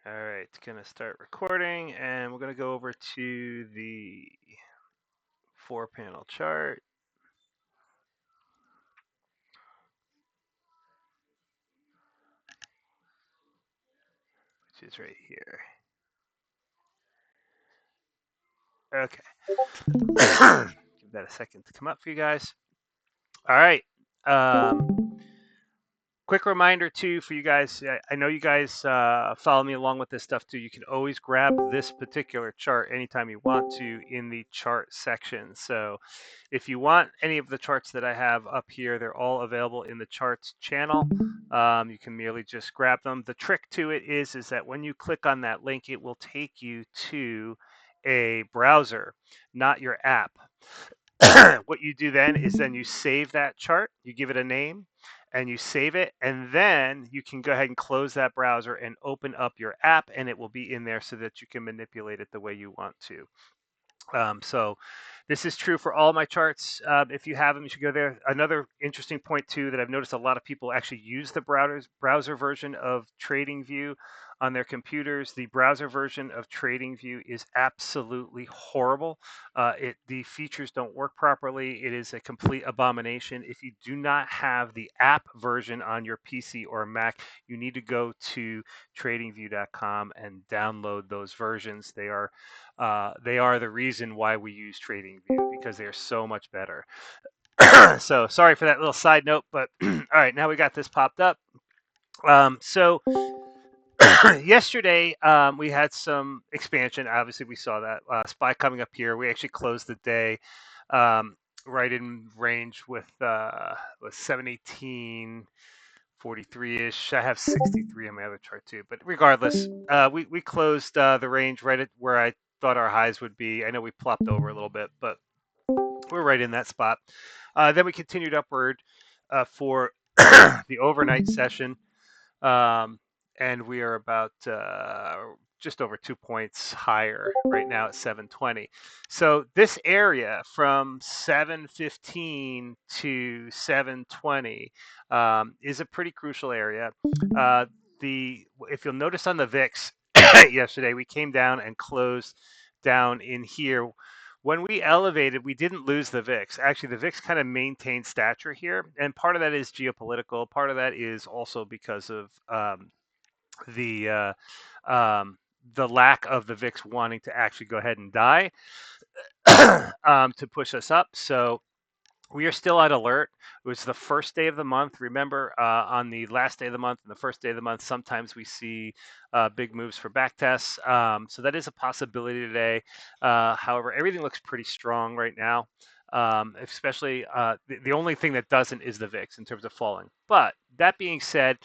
All right, gonna start recording, and we're gonna go over to the 4-panel chart, which is right here. Okay. Give that a second to come up for you guys. All right. Quick reminder too for you guys. I know you guys follow me along with this stuff too. You can always grab this particular chart anytime you want to in the chart section. So if you want any of the charts that I have up here, they're all available in the charts channel. You can merely just grab them. The trick to it is that when you click on that link, it will take you to a browser, not your app. What you do then is then you save that chart, you give it a name, and you save it, and then you can go ahead and close that browser and open up your app, and it will be in there so that you can manipulate it the way you want to. So this is true for all my charts. If you have them, you should go there. Another interesting point too that I've noticed a lot of people actually use the browser version of TradingView on their computers. The browser version of TradingView is absolutely horrible. The features don't work properly. It is a complete abomination. If you do not have the app version on your PC or Mac, you need to go to TradingView.com and download those versions. They are the reason why we use TradingView because they're so much better. So sorry for that little side note, but all right, now we got this popped up. So yesterday we had some expansion. Obviously, we saw that SPY coming up here. We actually closed the day right in range with 718. 43-ish. I have 63 on my other chart too. But regardless, we closed the range right at where I thought our highs would be. I know we plopped over a little bit, but we're right in that spot. Then we continued upward for the overnight session, and we are about just over 2 points higher right now at 720. So this area from 715 to 720 is a pretty crucial area. If you'll notice on the VIX yesterday, we came down and closed down in here. When we elevated, we didn't lose the VIX. Actually, the VIX kind of maintained stature here, and part of that is geopolitical. Part of that is also because of the uh, um, the lack of the VIX wanting to actually go ahead and die to push us up. So we are still at alert. It was the first day of the month. Remember, on the last day of the month and the first day of the month, sometimes we see big moves for back tests. So that is a possibility today. However, everything looks pretty strong right now. Especially the only thing that doesn't is the VIX in terms of falling. But that being said,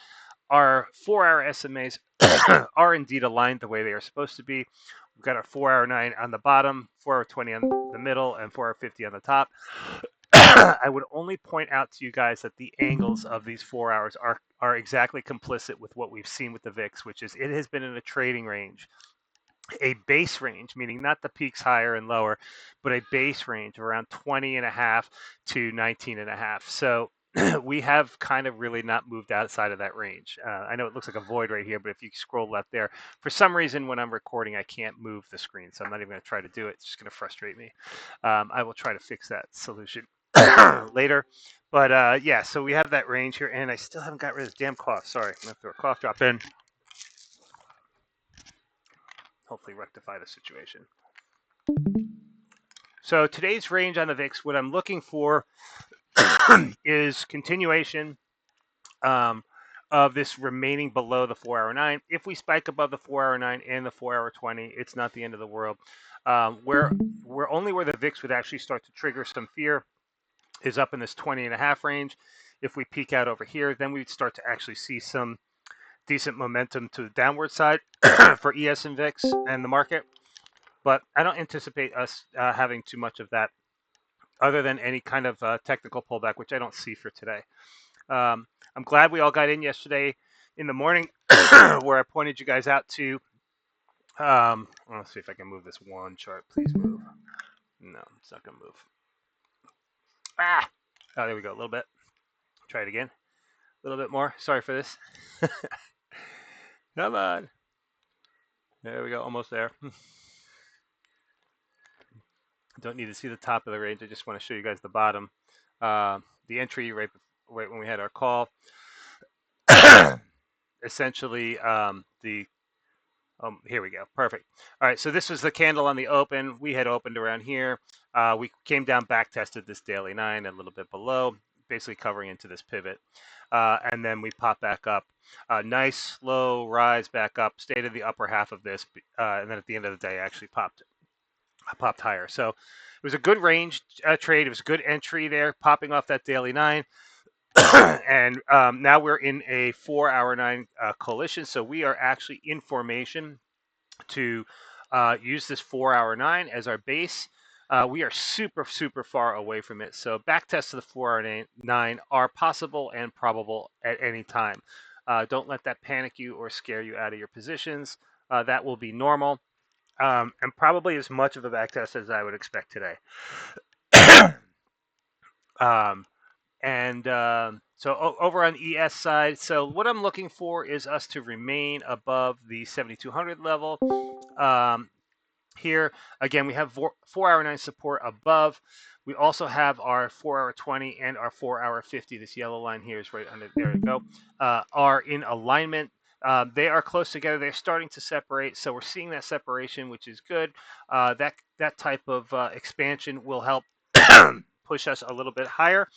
our 4-hour SMAs are indeed aligned the way they are supposed to be. We've got our 4-hour 9 on the bottom, 4-hour 20 on the middle, and 4-hour 50 on the top. I would only point out to you guys that the angles of these 4 hours are exactly complicit with what we've seen with the VIX, which is it has been in a trading range, a base range, meaning not the peaks higher and lower, but a base range of around 20 and a half to 19 and a half. So we have kind of really not moved outside of that range. I know it looks like a void right here, but if you scroll left there, for some reason when I'm recording, I can't move the screen, so I'm not even going to try to do it. It's just going to frustrate me. I will try to fix that solution later. But yeah, so we have that range here, and I still haven't got rid of this damn cough. Sorry, I'm going to throw a cough drop in. Hopefully rectify the situation. So today's range on the VIX, what I'm looking for is continuation of this remaining below the 4-hour 9. If we spike above the 4-hour 9 and the 4-hour 20, it's not the end of the world. Where only where the VIX would actually start to trigger some fear is up in this 20 and a half range. If we peak out over here, then we'd start to actually see some decent momentum to the downward side for ES and VIX and the market. But I don't anticipate us having too much of that other than any kind of technical pullback, which I don't see for today. I'm glad we all got in yesterday in the morning where I pointed you guys out to. Let's see if I can move this one chart. Please move. No, it's not going to move. Ah! Oh, there we go. A little bit. Try it again. A little bit more. Sorry for this. Come on. There we go, almost there. Don't need to see the top of the range. I just want to show you guys the bottom. The entry right when we had our call. Essentially, the here we go. Perfect. All right. So this was the candle on the open. We had opened around here. We came down, back tested this daily 9 a little bit below, basically covering into this pivot. And then we popped back up. Nice slow rise back up, stayed in the upper half of this. And then at the end of the day, actually popped higher. So it was a good range trade. It was a good entry there, popping off that daily 9. And now we're in a 4-hour 9 coalition. So we are actually in formation to use this 4-hour 9 as our base. We are super, super far away from it. So back tests to the 4-hour 9 are possible and probable at any time. Don't let that panic you or scare you out of your positions. That will be normal, and probably as much of a back test as I would expect today. um, and so over on ES side, so what I'm looking for is us to remain above the 7,200 level. Here again, we have 4-hour 9 support above. We also have our 4-hour 20 and our 4-hour 50. This yellow line here is right under. There we go. Are in alignment. They are close together. They're starting to separate, so we're seeing that separation, which is good. That type of expansion will help push us a little bit higher.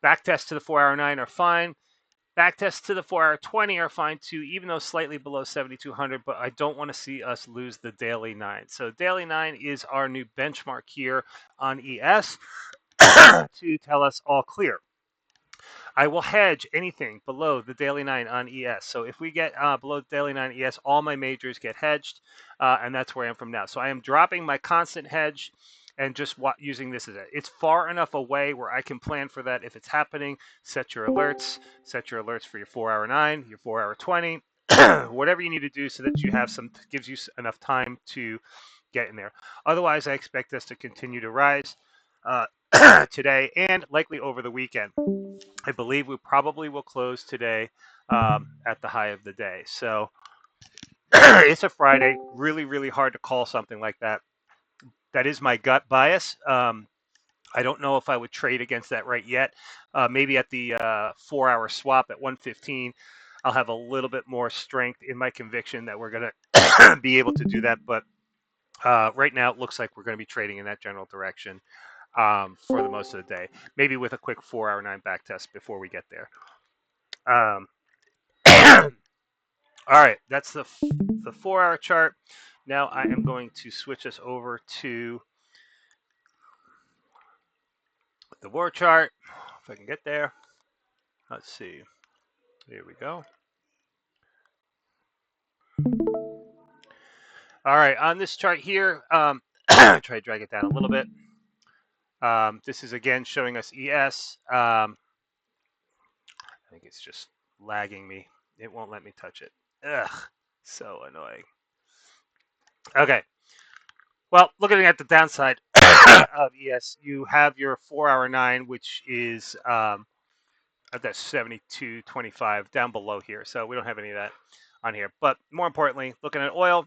Back tests to the 4-hour 9 are fine. Back tests to the 4-hour 20 are fine too, even though slightly below 7,200, but I don't want to see us lose the daily 9. So daily 9 is our new benchmark here on ES to tell us all clear. I will hedge anything below the daily 9 on ES. So if we get below the daily 9 ES, all my majors get hedged, and that's where I am from now. So I am dropping my constant hedge and just using this as it. It's far enough away where I can plan for that if it's happening. Set your alerts. Set your alerts for your 4-hour 9, your 4-hour 20, whatever you need to do so that you have gives you enough time to get in there. Otherwise, I expect us to continue to rise today and likely over the weekend. I believe we probably will close today at the high of the day. So it's a Friday. Really, really hard to call something like that. That is my gut bias. I don't know if I would trade against that right yet. Maybe at the 4-hour swap at 115, I'll have a little bit more strength in my conviction that we're going to be able to do that. But right now, it looks like we're going to be trading in that general direction for the most of the day. Maybe with a quick 4-hour 9 back test before we get there. Um, all right, that's the 4-hour chart. Now I am going to switch us over to the war chart. If I can get there. Let's see. Here we go. All right, on this chart here, try to drag it down a little bit. This is again showing us ES. I think it's just lagging me. It won't let me touch it. Ugh, so annoying. Okay. Well, looking at the downside of ES, you have your 4-hour 9, which is at that 72.25 down below here. So we don't have any of that on here. But more importantly, looking at oil,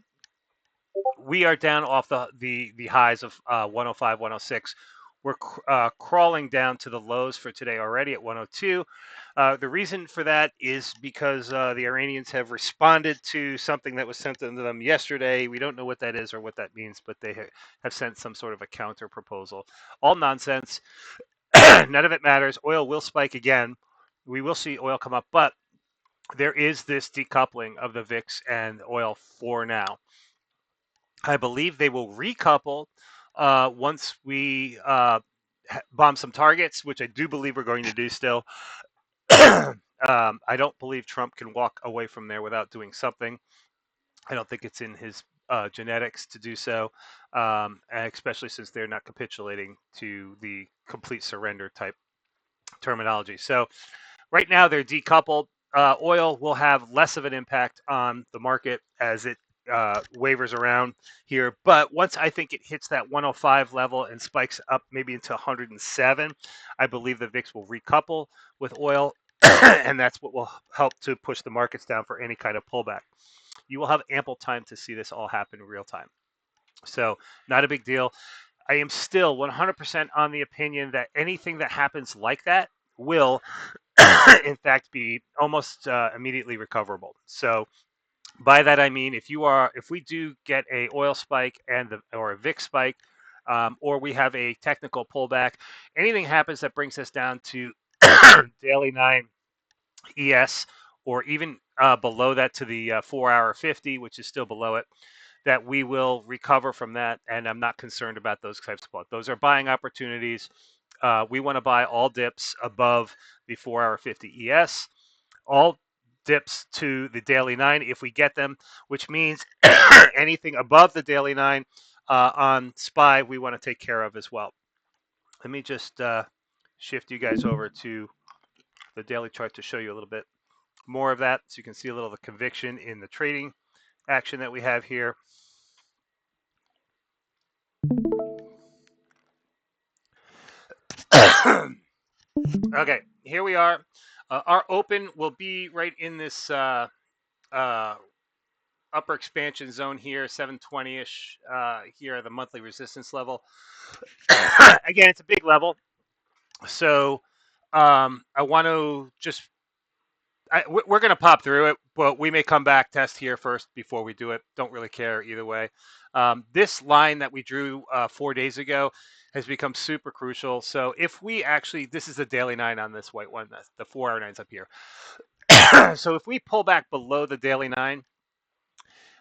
we are down off the highs of 105, 106. We're crawling down to the lows for today already at 102. The reason for that is because the Iranians have responded to something that was sent to them yesterday. We don't know what that is or what that means, but they have sent some sort of a counter proposal. All nonsense. None of it matters. Oil will spike again. We will see oil come up, but there is this decoupling of the VIX and oil for now. I believe they will recouple once we bomb some targets, which I do believe we're going to do still. I don't believe Trump can walk away from there without doing something. I don't think it's in his genetics to do so, especially since they're not capitulating to the complete surrender type terminology. So right now they're decoupled. Oil will have less of an impact on the market as it wavers around here. But once I think it hits that 105 level and spikes up maybe into 107, I believe the VIX will recouple with oil, and that's what will help to push the markets down for any kind of pullback. you will have ample time to see this all happen in real time. So not a big deal. I am still 100% on the opinion that anything that happens like that will, in fact, be almost immediately recoverable. So by that I mean if we do get a oil spike or a VIX spike, or we have a technical pullback, anything happens that brings us down to daily 9 ES, or even below that to the 4-hour 50, which is still below it, that we will recover from that. And I'm not concerned about those types of calls. Those are buying opportunities. We want to buy all dips above the 4-hour 50 ES, all dips to the daily 9 if we get them, which means anything above the daily 9 on SPY we want to take care of as well. Let me just shift you guys over to the daily chart to show you a little bit more of that, so you can see a little of the conviction in the trading action that we have here. Okay, here we are. Our open will be right in this uh, upper expansion zone here, 720-ish here at the monthly resistance level. Again, it's a big level, so I want to just we're going to pop through it, but we may come back test here first before we do it. Don't really care either way. This line that we drew 4 days ago has become super crucial. So if we actually, this is the daily 9 on this white one, the 4-hour 9's up here. So if we pull back below the daily 9,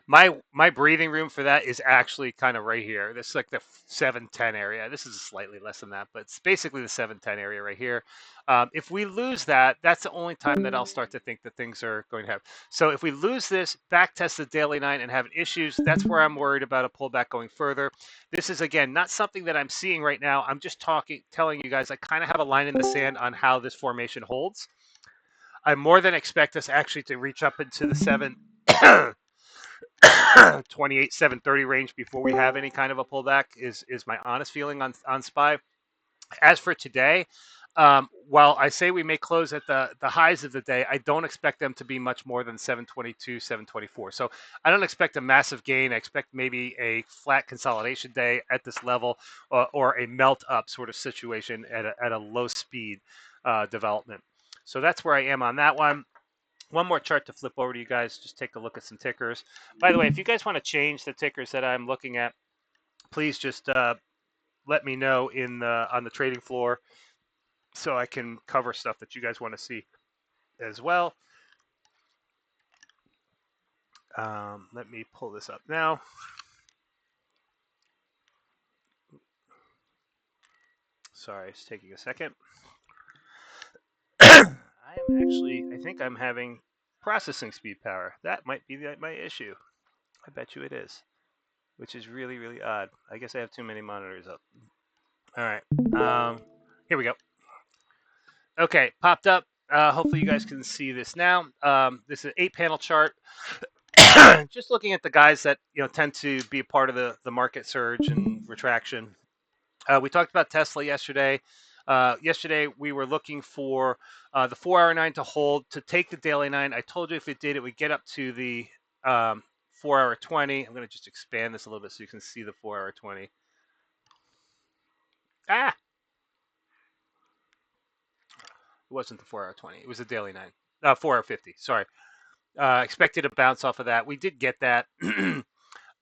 my breathing room for that is actually kind of right here. This is like the 710 area. This is slightly less than that, but it's basically the 710 area right here. If we lose that, that's the only time that I'll start to think that things are going to happen. So if we lose this, back test the daily 9 and have issues, that's where I'm worried about a pullback going further. This is, again, not something that I'm seeing right now. I'm just telling you guys I kind of have a line in the sand on how this formation holds. I more than expect us actually to reach up into the 28, 730 range before we have any kind of a pullback is my honest feeling on SPY. As for today, while I say we may close at the highs of the day, I don't expect them to be much more than 722, 724. So I don't expect a massive gain. I expect maybe a flat consolidation day at this level, or a melt up sort of situation at a low speed development. So that's where I am on that one. One more chart to flip over to you guys. Just take a look at some tickers. By the way, if you guys want to change the tickers that I'm looking at, please just let me know on the trading floor, so I can cover stuff that you guys want to see as well. Let me pull this up now. Sorry, it's taking a second. I think I'm having processing speed power. That might be my issue. I bet you it is, which is really, really odd. I guess I have too many monitors up. All right, here we go. Okay, popped up. Hopefully you guys can see this now. This is an 8-panel chart. Just looking at the guys that tend to be a part of the market surge and retraction. We talked about Tesla yesterday. Yesterday we were looking for the 4-hour 9 to hold, to take the daily 9. I told you if it did, it would get up to the 4-hour 20. I'm going to just expand this a little bit so you can see the 4-hour 20. Ah, it wasn't the 4-hour 20. It was the daily 9. 4-hour 50. Sorry. Expected a bounce off of that. We did get that,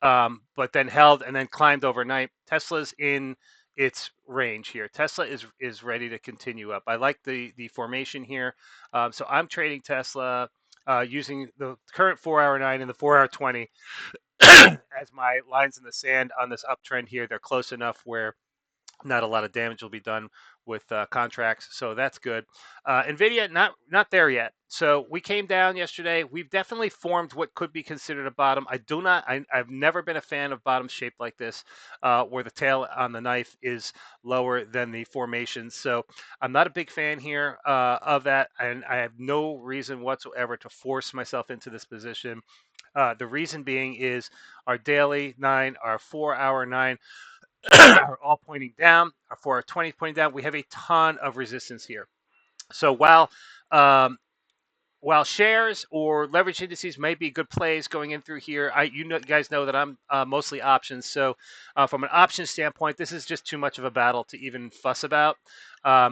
but then held and then climbed overnight. Tesla's in its range here. Tesla is ready to continue up. I like the formation here, so I'm trading Tesla using the current 4-hour 9 and the 4-hour 20 as my lines in the sand on this uptrend here. They're close enough where not a lot of damage will be done with contracts, so that's good. NVIDIA, not there yet. So we came down yesterday. We've definitely formed what could be considered a bottom. I've never been a fan of bottoms shaped like this, where the tail on the knife is lower than the formation. So I'm not a big fan here of that, and I have no reason whatsoever to force myself into this position. The reason being is our daily 9, our 4-hour 9, are all pointing down. Our 4-hour 20 pointing down. We have a ton of resistance here. So while while shares or leverage indices may be good plays going in through here, you guys know that I'm mostly options. So from an option standpoint, this is just too much of a battle to even fuss about.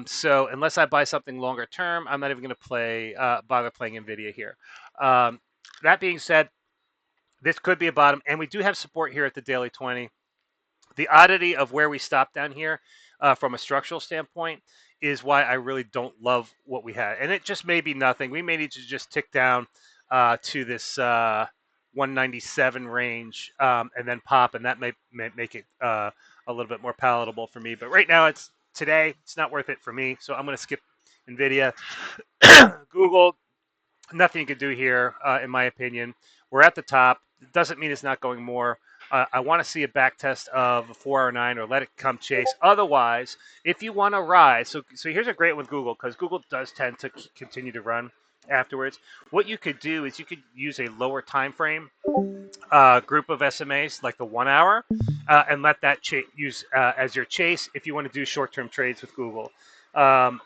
So unless I buy something longer term, I'm not even going to bother playing NVIDIA here. That being said, this could be a bottom, and we do have support here at the daily 20. The oddity of where we stopped down here from a structural standpoint is why I really don't love what we had. And it just may be nothing. We may need to just tick down to this 197 range and then pop, and that may make it a little bit more palatable for me. But right now, it's not worth it for me. So I'm going to skip NVIDIA. Google, nothing you could do here, in my opinion. We're at the top. It doesn't mean it's not going more. I want to see a back test of a 409 or let it come chase. Otherwise, if you want to rise, so here's a great one with Google because Google does tend to continue to run afterwards. What you could do is you could use a lower time frame group of SMAs, like the 1 hour, and let that use as your chase if you want to do short-term trades with Google. Um,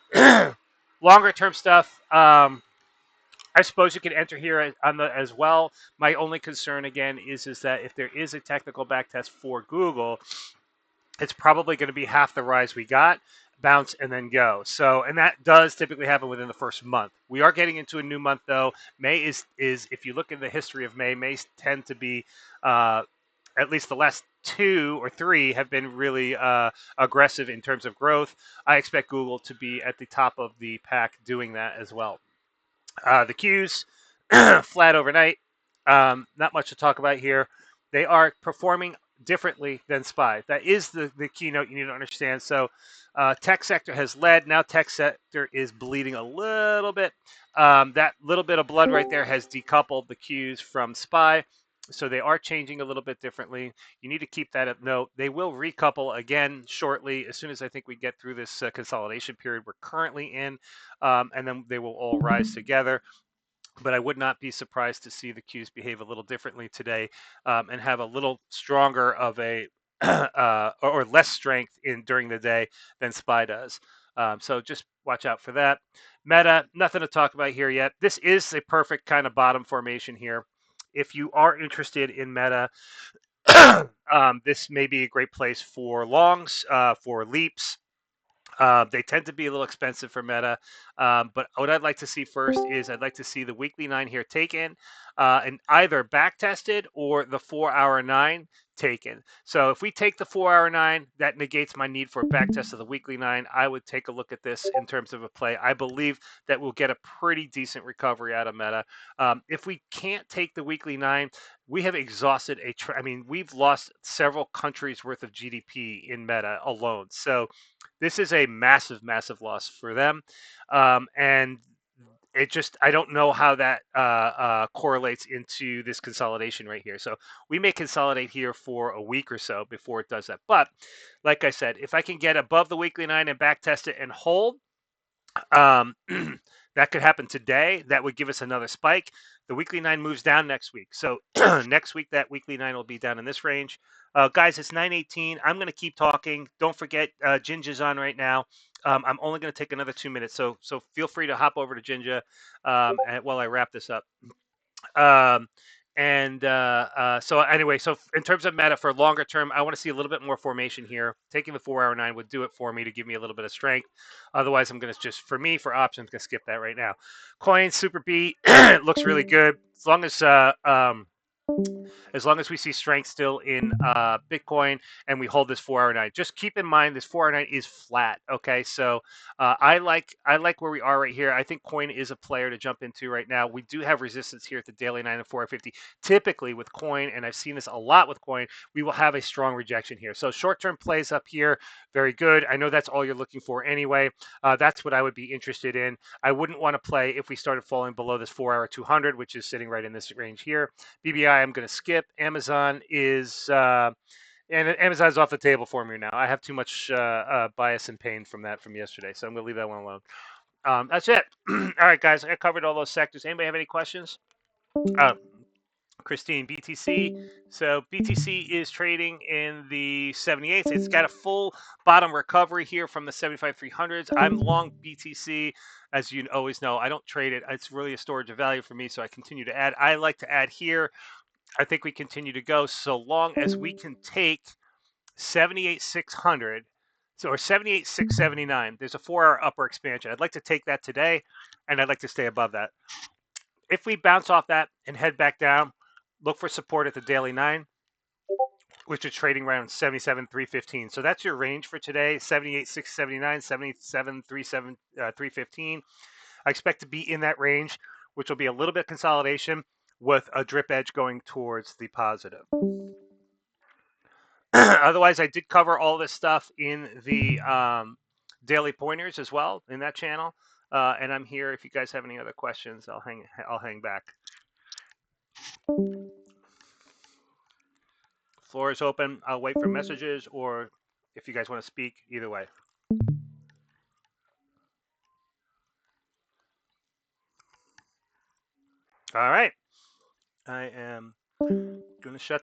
longer term stuff. I suppose you can enter here on the as well. My only concern again is that if there is a technical backtest for Google, it's probably going to be half the rise we got, bounce and then go. So, and that does typically happen within the first month. We are getting into a new month though. May is if you look at the history of May tend to be at least the last 2 or 3 have been really aggressive in terms of growth. I expect Google to be at the top of the pack doing that as well. The Qs, flat overnight. Not much to talk about here. They are performing differently than SPY. That is the keynote you need to understand. So, tech sector has led. Now, tech sector is bleeding a little bit. That little bit of blood right there has decoupled the Qs from SPY. So they are changing a little bit differently. You need to keep that at note. They will recouple again shortly, as soon as I think we get through this consolidation period we're currently in, and then they will all rise together. But I would not be surprised to see the Qs behave a little differently today and have a little stronger of a or less strength in during the day than SPY does. So just watch out for that. Meta, nothing to talk about here yet. This is a perfect kind of bottom formation here. If you are interested in Meta, this may be a great place for longs, for leaps. They tend to be a little expensive for Meta, but what I'd like to see first is I'd like to see the weekly 9 here taken and either back tested or the 4-hour 9 taken. So if we take the 4-hour 9, that negates my need for a back test of the weekly 9. I would take a look at this in terms of a play. I believe that we'll get a pretty decent recovery out of Meta. If we can't take the weekly 9, we have exhausted I mean, we've lost several countries worth of GDP in Meta alone. So this is a massive, massive loss for them. And I don't know how that correlates into this consolidation right here. So we may consolidate here for a week or so before it does that. But like I said, if I can get above the weekly 9 and back test it and hold, um, that could happen today. That would give us another spike. The weekly 9 moves down next week. So next week, that weekly 9 will be down in this range. Guys, it's 9:18. I'm going to keep talking. Don't forget, Jinja's on right now. I'm only going to take another 2 minutes. So feel free to hop over to Jinja while I wrap this up. Um, so anyway, so in terms of Meta for longer term, I want to see a little bit more formation here. Taking the 4-hour 9 would do it for me to give me a little bit of strength. Otherwise, I'm going to just, for me, for options, going to skip that right now. Coin Super B looks really good as long as we see strength still in Bitcoin and we hold this 4-hour 9. Just keep in mind this 4-hour 9 is flat. Okay, so I like where we are right here. I think coin is a player to jump into right now. We do have resistance here at the daily 9 and 450. Typically with coin, and I've seen this a lot with coin, we will have a strong rejection here. So short-term plays up here, very good. I know that's all you're looking for anyway. That's what I would be interested in. I wouldn't want to play if we started falling below this 4-hour 200, which is sitting right in this range here. BBI, I'm going to skip. Amazon is, and Amazon's off the table for me now. I have too much bias and pain from yesterday, so I'm going to leave that one alone. That's it. All right, guys, I covered all those sectors. Anybody have any questions? Uh, Christine, BTC. So BTC is trading in the 78s. It's got a full bottom recovery here from the 75 300s. I'm long BTC. As you always know, I don't trade it. It's really a storage of value for me, so I continue to add. I like to add here. I think we continue to go so long as we can take 78 600 or 78 679. There's a 4-hour upper expansion. I'd like to take that today, and I'd like to stay above that. If we bounce off that and head back down, look for support at the daily 9, which is trading around 77 315. So that's your range for today: 78 679, 77 315. I expect to be in that range, which will be a little bit of consolidation with a drip edge going towards the positive. Otherwise, I did cover all this stuff in the daily pointers as well in that channel. And I'm here if you guys have any other questions. I'll hang back. Floor is open. I'll wait for messages, or if you guys want to speak, either way. All right. I am going to shut